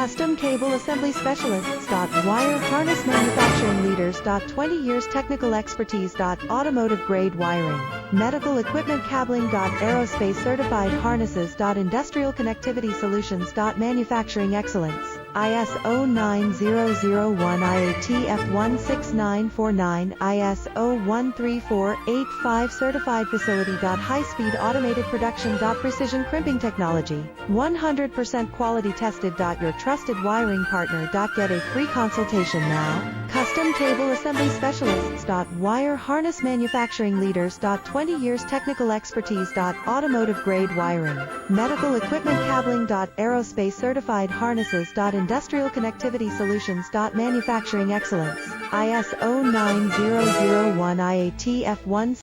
Custom Cable Assembly Specialists. Wire Harness Manufacturing Leaders. 20 years technical expertise. Automotive grade wiring. Medical equipment cabling. Aerospace certified harnesses. Industrial connectivity solutions. Manufacturing excellence. ISO 9001 IATF 16949 ISO 13485 certified facility. High-speed automated production. Precision crimping technology. 100% quality tested. Your trusted wiring partner. Get a free consultation now. Custom Cable Assembly Specialists. Wire Harness Manufacturing Leaders. 20 years technical expertise. Automotive grade wiring. Medical equipment cabling. Aerospace certified harnesses. Industrial connectivity solutions. Manufacturing excellence. ISO 9001 IATF 1